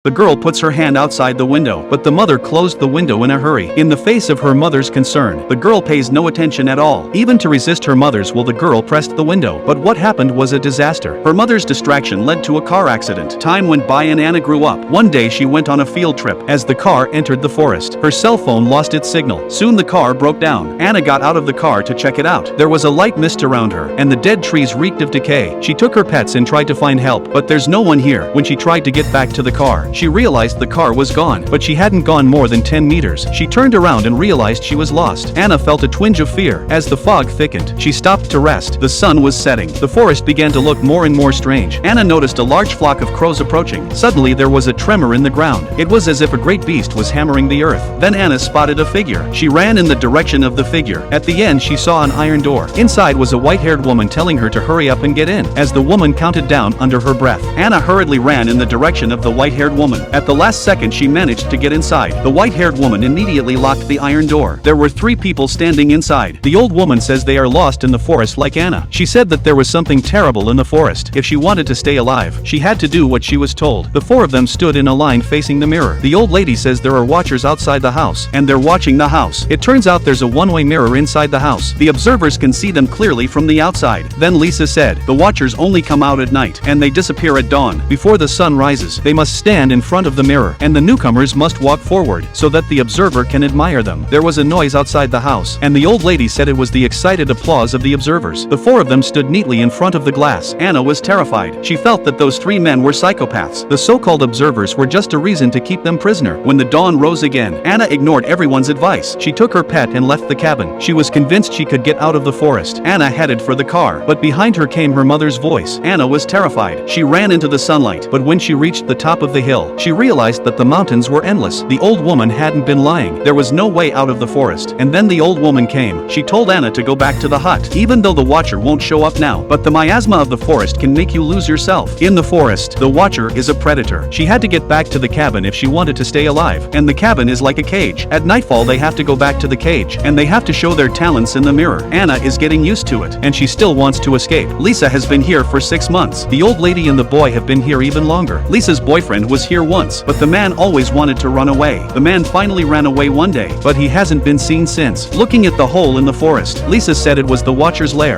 The girl puts her hand outside the window, but the mother closed the window in a hurry. In the face of her mother's concern, the girl pays no attention at all. Even to resist her mother's will, the girl pressed the window. But what happened was a disaster. Her mother's distraction led to a car accident. Time went by and Anna grew up. One day she went on a field trip. As the car entered the forest, her cell phone lost its signal. Soon the car broke down. Anna got out of the car to check it out. There was a light mist around her, and the dead trees reeked of decay. She took her pets and tried to find help, but there's no one here. When she tried to get back to the car, she realized the car was gone, but she hadn't gone more than 10 meters. She turned around and realized she was lost. Anna felt a twinge of fear. As the fog thickened, she stopped to rest. The sun was setting. The forest began to look more and more strange. Anna noticed a large flock of crows approaching. Suddenly there was a tremor in the ground. It was as if a great beast was hammering the earth. Then Anna spotted a figure. She ran in the direction of the figure. At the end she saw an iron door. Inside was a white-haired woman telling her to hurry up and get in. As the woman counted down under her breath, Anna hurriedly ran in the direction of the white-haired woman. At the last second she managed to get inside. The white-haired woman immediately locked the iron door. There were 3 people standing inside. The old woman says they are lost in the forest like Anna. She said that there was something terrible in the forest. If she wanted to stay alive, she had to do what she was told. The 4 of them stood in a line facing the mirror. The old lady says there are watchers outside the house, and they're watching the house. It turns out there's a one-way mirror inside the house. The observers can see them clearly from the outside. Then Lisa said, the watchers only come out at night, and they disappear at dawn. Before the sun rises, they must stand in front of the mirror, and the newcomers must walk forward, so that the observer can admire them. There was a noise outside the house, and the old lady said it was the excited applause of the observers. The 4 of them stood neatly in front of the glass. Anna was terrified. She felt that those 3 men were psychopaths. The so-called observers were just a reason to keep them prisoner. When the dawn rose again, Anna ignored everyone's advice. She took her pet and left the cabin. She was convinced she could get out of the forest. Anna headed for the car, but behind her came her mother's voice. Anna was terrified. She ran into the sunlight, but when she reached the top of the hill, she realized that the mountains were endless. The old woman hadn't been lying. There was no way out of the forest. And then the old woman came. She told Anna to go back to the hut, even though the watcher won't show up now. But the miasma of the forest can make you lose yourself. In the forest, the watcher is a predator. She had to get back to the cabin if she wanted to stay alive. And the cabin is like a cage. At nightfall they have to go back to the cage, and they have to show their talents in the mirror. Anna is getting used to it, and she still wants to escape. Lisa has been here for 6 months. The old lady and the boy have been here even longer. Lisa's boyfriend was here once, but the man always wanted to run away. The man finally ran away one day, but he hasn't been seen since. Looking at the hole in the forest, Lisa said it was the watcher's lair.